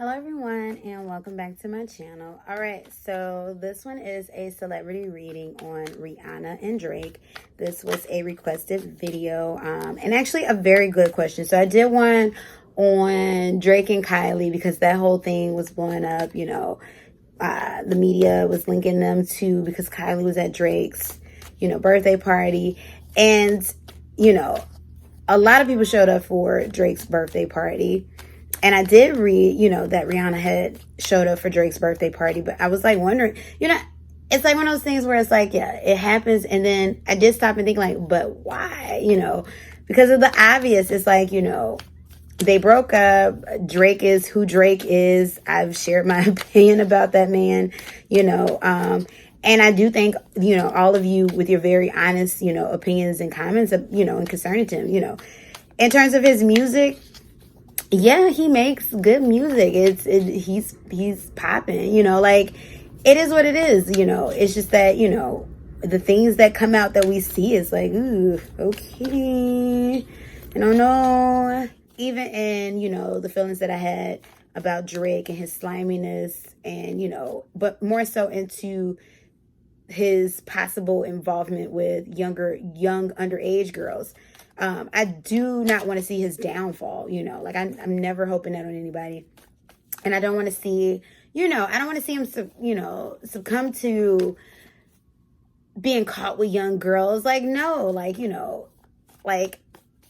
Hello everyone and welcome back to my channel. Alright, so this one is a celebrity reading on Rihanna and Drake. This was a requested video and actually a very good question. So I did one on Drake and Kylie because that whole thing was blowing up, the media was linking them to because Kylie was at Drake's, birthday party. And, a lot of people showed up for Drake's birthday party. And I did read, that Rihanna had showed up for Drake's birthday party. But I was like wondering, it's like one of those things where it's like, yeah, it happens. And then I did stop and think like, but why? Because of the obvious. It's like, they broke up. Drake is who Drake is. I've shared my opinion about that man, and I do think, all of you with your very honest, opinions and comments, and concerning to him, in terms of his music. Yeah, he makes good music. He's popping, it is what it is, It's just that, the things that come out that we see is like, ooh, okay. I don't know. Even in, the feelings that I had about Drake and his sliminess and, but more so into his possible involvement with young underage girls. I do not want to see his downfall, I'm never hoping that on anybody. And I don't want to see, I don't want to see him, succumb to being caught with young girls. No,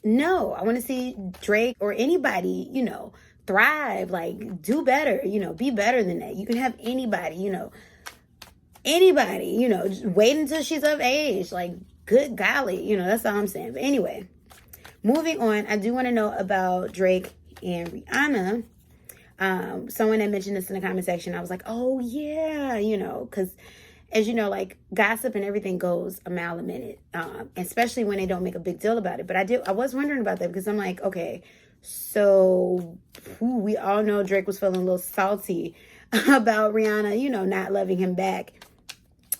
no, I want to see Drake or anybody, thrive, do better, be better than that. You can have anybody, just wait until she's of age. Good golly, that's all I'm saying. But anyway, moving on, I do want to know about Drake and Rihanna. Someone had mentioned this in the comment section. I was like, oh yeah, because as you know, gossip and everything goes a mile a minute, especially when they don't make a big deal about it. But I was wondering about that because I'm like, okay, so we all know Drake was feeling a little salty about Rihanna, not loving him back.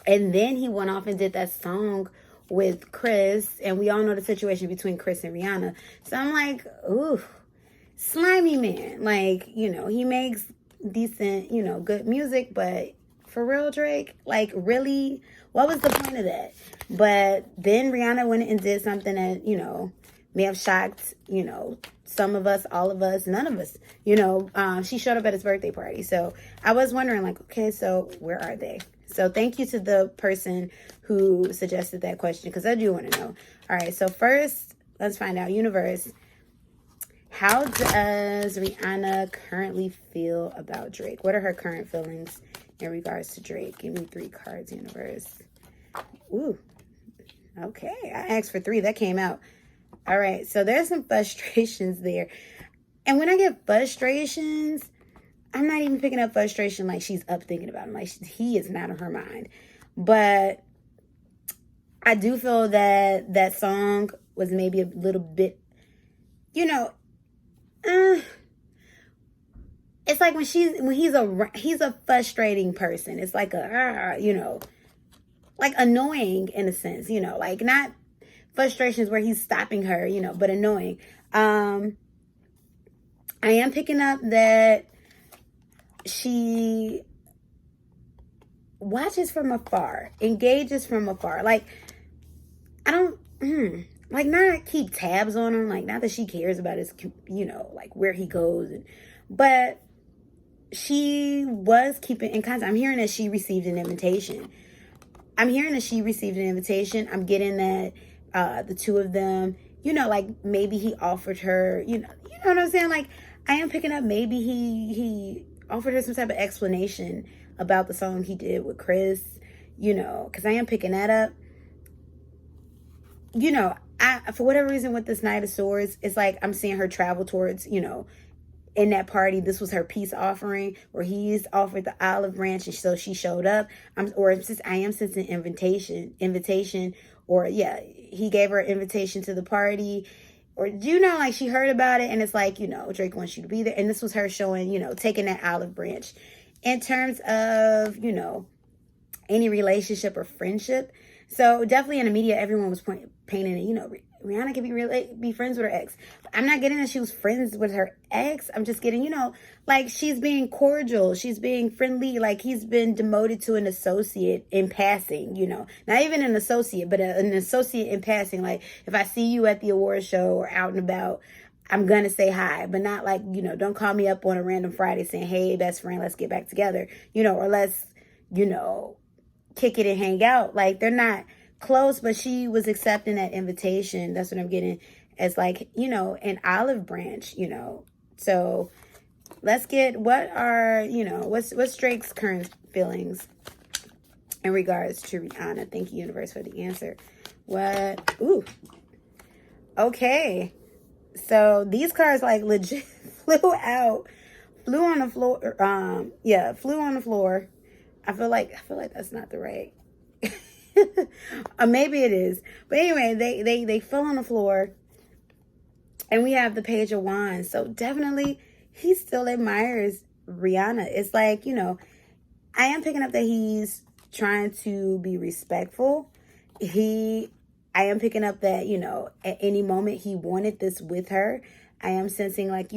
And then he went off and did that song with Chris, and we all know the situation between Chris and Rihanna. So I'm like, ooh, slimy man. He makes decent, good music, but for real, Drake, really, what was the point of that? But then Rihanna went and did something that, may have shocked, some of us, all of us, none of us, she showed up at his birthday party. So I was wondering okay, so where are they? So thank you to the person who suggested that question because I do want to know. All right, so first, let's find out, universe. How does Rihanna currently feel about Drake? What are her current feelings in regards to Drake? Give me 3 cards, universe. Ooh, okay. I asked for 3. That came out. All right, so there's some frustrations there. And when I get frustrations, I'm not even picking up frustration like she's up thinking about him. He is not on her mind. But I do feel that that song was maybe a little bit, it's like when he's a frustrating person. It's like annoying in a sense, not frustrations where he's stopping her, but annoying. I am picking up that she watches from afar, engages from afar. I don't, not keep tabs on him. Not that she cares about his, where he goes. But she was keeping in contact. I'm hearing that she received an invitation. I'm getting that the two of them, maybe he offered her, you know what I'm saying? I am picking up maybe he offered her some type of explanation about the song he did with Chris, because I am picking that up. For whatever reason with this Knight of Swords, it's I'm seeing her travel towards, in that party. This was her peace offering where he's offered the olive branch, and so she showed up. I am sensing invitation, or yeah, he gave her an invitation to the party. Or she heard about it, and it's Drake wants you to be there. And this was her showing, taking that olive branch. In terms of, any relationship or friendship. So definitely in the media, everyone was painting it, Rihanna can be friends with her ex. I'm not getting that she was friends with her ex. I'm just getting, like she's being cordial. She's being friendly. Like he's been demoted to an associate in passing, Not even an associate, but an associate in passing. Like if I see you at the award show or out and about, I'm going to say hi, but not like, don't call me up on a random Friday saying, hey, best friend, let's get back together, or let's, kick it and hang out. Like they're not close, but she was accepting that invitation. That's what I'm getting as like, an olive branch, So let's get what's Drake's current feelings in regards to Rihanna. Thank you, universe, for the answer. What? Ooh. Okay. So these cards like legit flew on the floor. Flew on the floor. I feel like that's not the right. Or maybe it is. But anyway, they fell on the floor. And we have the Page of Wands. So definitely he still admires Rihanna. It's like, I am picking up that he's trying to be respectful. I am picking up that, at any moment he wanted this with her. I am sensing like,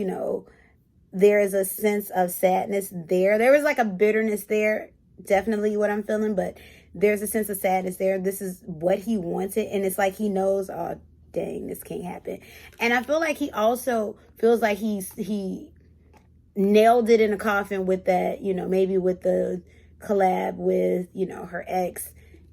there is a sense of sadness there. There was like a bitterness there, definitely what I'm feeling, but there's a sense of sadness there. This is what he wanted. And it's like he knows, oh, dang, this can't happen. And I feel like he also feels like he nailed it in the coffin with that, maybe with the collab with,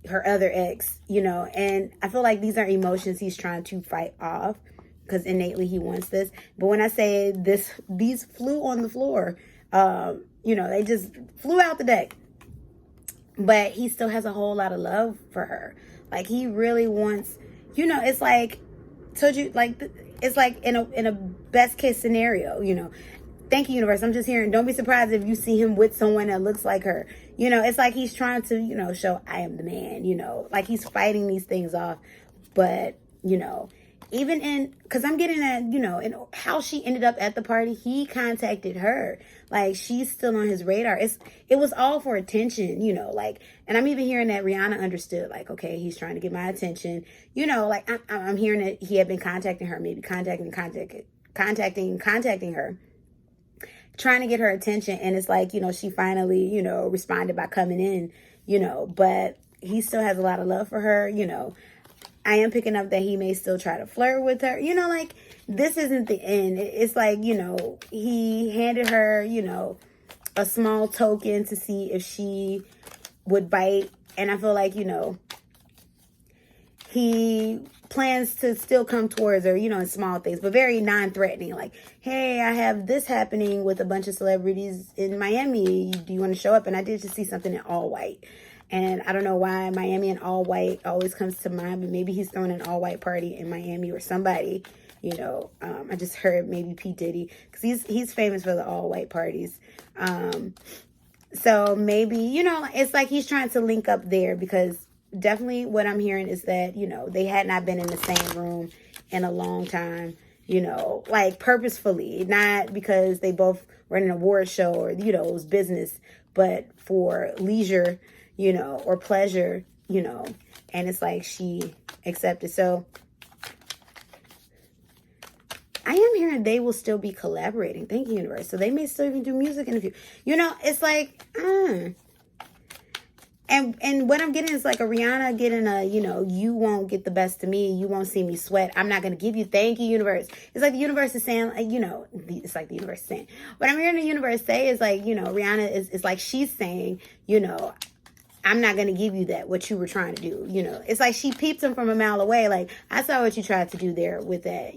her other ex, and I feel like these are emotions he's trying to fight off because innately he wants this. But when I say these flew on the floor, they just flew out the deck. But he still has a whole lot of love for her. Like he really wants, it's like, told you, like, it's like in a best case scenario, Thank you, universe. I'm just hearing, don't be surprised if you see him with someone that looks like her. It's like he's trying to, show I am the man, like he's fighting these things off. But, even because I'm getting at, and how she ended up at the party, he contacted her. Like she's still on his radar. It was all for attention, and I'm even hearing that Rihanna understood, like, okay, he's trying to get my attention. Like I'm hearing that he had been contacting her, maybe contacting her, trying to get her attention. And it's like, she finally, responded by coming in, but he still has a lot of love for her. I am picking up that he may still try to flirt with her, like this isn't the end. It's like, he handed her, a small token to see if she would bite. And I feel like, he plans to still come towards her, in small things, but very non-threatening. Like, hey, I have this happening with a bunch of celebrities in Miami. Do you want to show up? And I did just see something in all white. And I don't know why Miami and all white always comes to mind, but maybe he's throwing an all white party in Miami or somebody, I just heard maybe P. Diddy, because he's famous for the all white parties. So maybe, it's like he's trying to link up there, because definitely what I'm hearing is that, they had not been in the same room in a long time, like purposefully, not because they both were in an award show or, it was business, but for leisure, or pleasure, and it's like she accepted. So I am hearing they will still be collaborating. Thank you, universe. So they may still even do music in the future. It's like, And what I'm getting is like a Rihanna getting a, you won't get the best of me. You won't see me sweat. I'm not going to give you. Thank you, universe. It's like the universe is saying, it's like the universe is saying. What I'm hearing the universe say is like, Rihanna is like she's saying, I'm not going to give you that, what you were trying to do. It's like she peeped him from a mile away. Like, I saw what you tried to do there with that,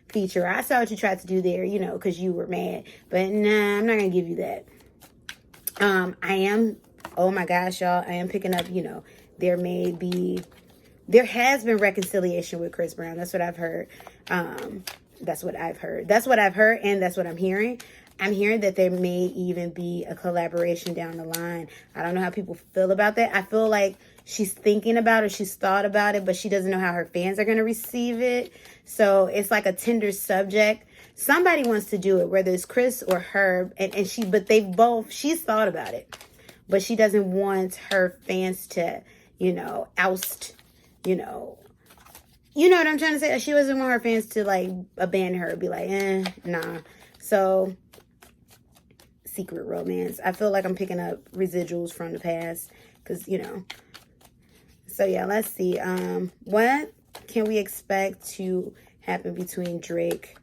feature. I saw what you tried to do there, because you were mad. But nah, I'm not going to give you that. Oh my gosh, y'all, I am picking up, there has been reconciliation with Chris Brown. That's what I've heard. That's what I've heard. And that's what I'm hearing. I'm hearing that there may even be a collaboration down the line. I don't know how people feel about that. I feel like she's thinking about it. She's thought about it, but she doesn't know how her fans are going to receive it. So it's like a tender subject. Somebody wants to do it, whether it's Chris or her. She's thought about it, but she doesn't want her fans to, oust, you know what I'm trying to say? She doesn't want her fans to, like, abandon her, be like, nah. So, secret romance. I feel like I'm picking up residuals from the past, because, you know. So, yeah, let's see. What can we expect to happen between Drake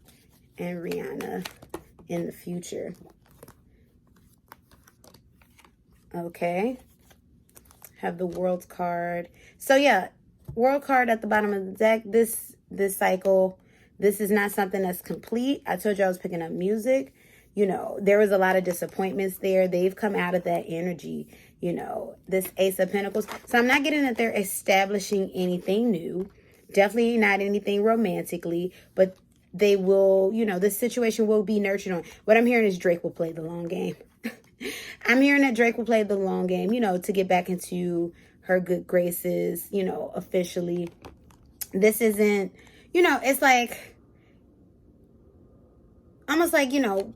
and Rihanna in the future? Okay. Have the world card. So, yeah, world card at the bottom of the deck. This cycle, this is not something that's complete. I told you I was picking up music. You know, there was a lot of disappointments there. They've come out of that energy, you know, this Ace of Pentacles. So I'm not getting that they're establishing anything new. Definitely not anything romantically, but they will, you know, this situation will be nurtured on. What I'm hearing is Drake will play the long game. I'm hearing that Drake will play the long game, you know, to get back into her good graces, you know, officially. This isn't, you know, it's like, almost like, you know,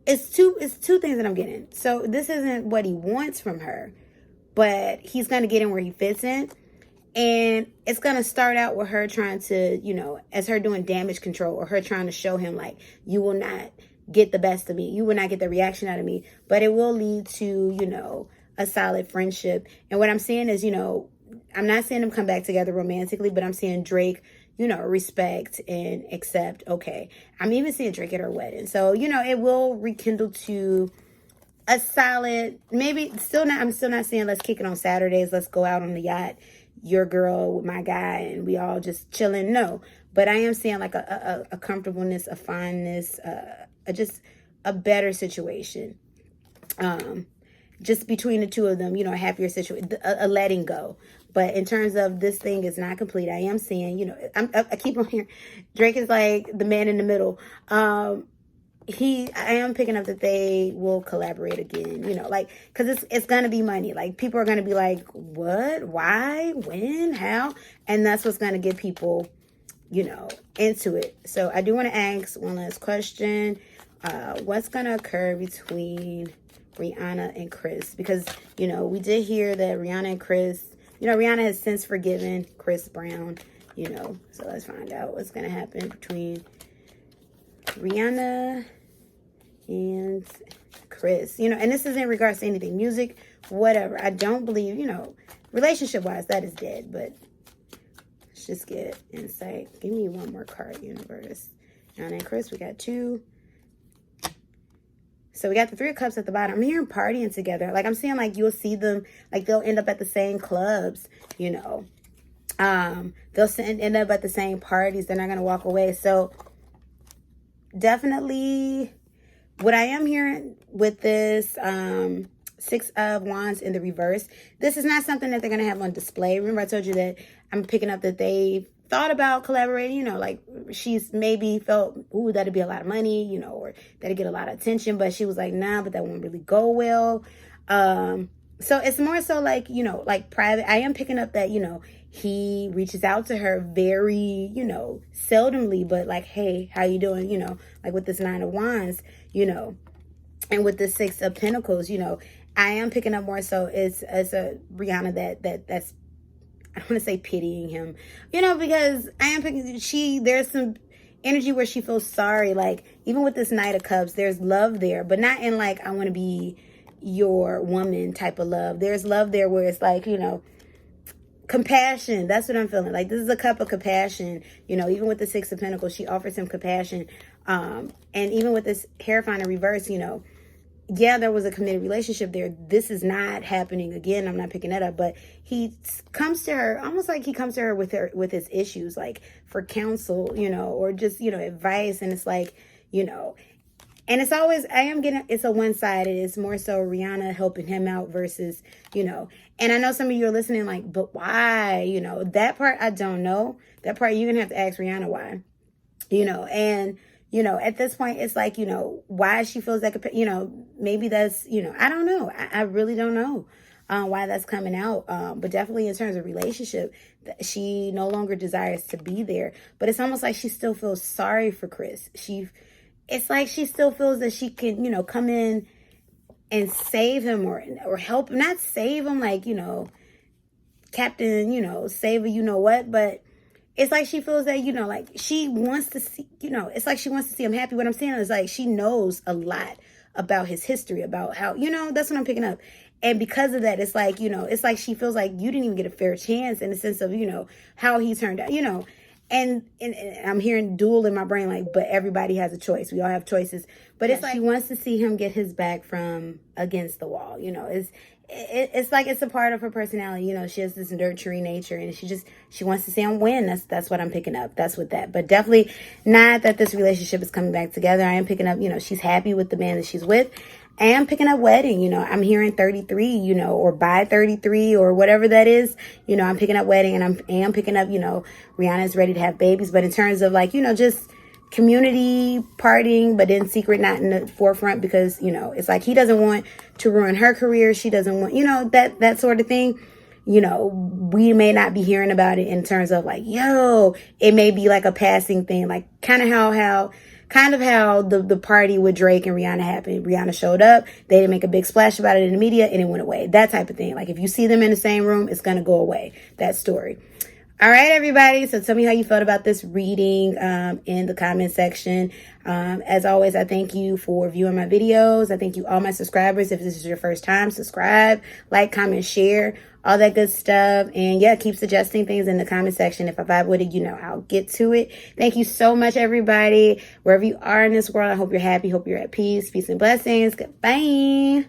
it's two things that I'm getting. So this isn't what he wants from her, but he's going to get in where he fits in. And it's going to start out with her trying to, you know, as her doing damage control, or her trying to show him, like, you will not get the best of me. You will not get the reaction out of me. But it will lead to, you know, a solid friendship. And what I'm saying is, you know, I'm not seeing them come back together romantically, but I'm seeing Drake, you know, respect and accept. Okay. I'm even seeing Drake at her wedding. So, you know, it will rekindle to a solid, maybe still not, I'm still not saying let's kick it on Saturdays. Let's go out on the yacht, your girl with my guy, and we all just chilling. No, but I am seeing like a comfortableness, a fondness, just a better situation. Just between the two of them, you know, a happier situation, a letting go. But in terms of this thing is not complete, I am seeing, you know, I keep on hearing Drake is like the man in the middle. I am picking up that they will collaborate again, you know, like, because it's going to be money. Like, people are going to be like, what, why, when, how? And that's what's going to get people, you know, into it. So I do want to ask one last question. What's going to occur between Rihanna and Chris? Because, you know, we did hear that Rihanna and Chris, you know, Rihanna has since forgiven Chris Brown, you know. So let's find out what's going to happen between Rihanna and Chris, you know. And this is in regards to anything, music, whatever. I don't believe, you know, relationship wise, that is dead. But let's just get insight. Give me one more card, universe. Rihanna and Chris, we got 2. So we got the 3 of Cups at the bottom. I'm hearing partying together. Like, I'm seeing, like, you'll see them, like, they'll end up at the same clubs, you know. They'll end up at the same parties. They're not going to walk away. So definitely what I am hearing with this 6 of Wands in the reverse, this is not something that they're going to have on display. Remember I told you that I'm picking up that they thought about collaborating, you know, like she's maybe felt, ooh, that'd be a lot of money, you know, or that'd get a lot of attention, but she was like, nah, but that won't really go well. So it's more so like, you know, like private. I am picking up that, you know, he reaches out to her very, you know, seldomly, but like, hey, how you doing? You know, like with this 9 of Wands, you know, and with the 6 of Pentacles, you know, I am picking up more so it's a Rihanna that's, I don't want to say pitying him, you know, because I am picking, there's some energy where she feels sorry. Like, even with this Knight of Cups, there's love there, but not in like, I want to be your woman type of love. There's love there where it's like, you know, compassion. That's what I'm feeling. Like, this is a cup of compassion, you know. Even with the 6 of Pentacles, she offers him compassion. And even with this Hierophant in reverse, you know, yeah, there was a committed relationship there. This is not happening again. I'm not picking that up, but he comes to her almost like he comes to her with his issues, like for counsel, you know, or just, you know, advice. And it's like, you know, and it's always, it's a one-sided. It's more so Rihanna helping him out versus, you know, and I know some of you are listening like, but why? You know, that part, I don't know. That part, you're going to have to ask Rihanna why, you know, and, you know, at this point, it's like, you know, why she feels like, you know, maybe that's, you know, I don't know. I really don't know why that's coming out. But definitely in terms of relationship, she no longer desires to be there. But it's almost like she still feels sorry for Chris. It's like she still feels that she can, you know, come in and save him or help him, not save him, like, you know, Captain, you know, Saver, you know what, but it's like she feels that, you know, like she wants to see, you know, it's like she wants to see him happy. What I'm saying is like she knows a lot about his history, about how, you know, that's what I'm picking up. And because of that, it's like, you know, it's like she feels like you didn't even get a fair chance in the sense of, you know, how he turned out, you know. And I'm hearing dual in my brain, like, but everybody has a choice. We all have choices. But it's like she wants to see him get his back from against the wall. You know, it's like it's a part of her personality. You know, she has this nurturing nature, and she wants to see him win. That's what I'm picking up. That's what that. But definitely not that this relationship is coming back together. I am picking up, you know, she's happy with the man that she's with. I am picking up wedding, you know, I'm hearing 33, you know, or by 33 or whatever that is, you know, I'm picking up wedding, and I am picking up, you know, Rihanna's ready to have babies. But in terms of like, you know, just community partying, but in secret, not in the forefront, because, you know, it's like he doesn't want to ruin her career. She doesn't want, you know, that sort of thing. You know, we may not be hearing about it in terms of like, yo, it may be like a passing thing, like kind of how the party with Drake and Rihanna happened. Rihanna showed up. They didn't make a big splash about it in the media, and it went away. That type of thing. Like if you see them in the same room, it's going to go away. That story. All right, everybody. So tell me how you felt about this reading in the comment section. As always, I thank you for viewing my videos. I thank you all my subscribers. If this is your first time, subscribe, like, comment, share, all that good stuff. And yeah, keep suggesting things in the comment section. If I vibe with it, you know, I'll get to it. Thank you so much, everybody. Wherever you are in this world, I hope you're happy. Hope you're at peace. Peace and blessings. Goodbye.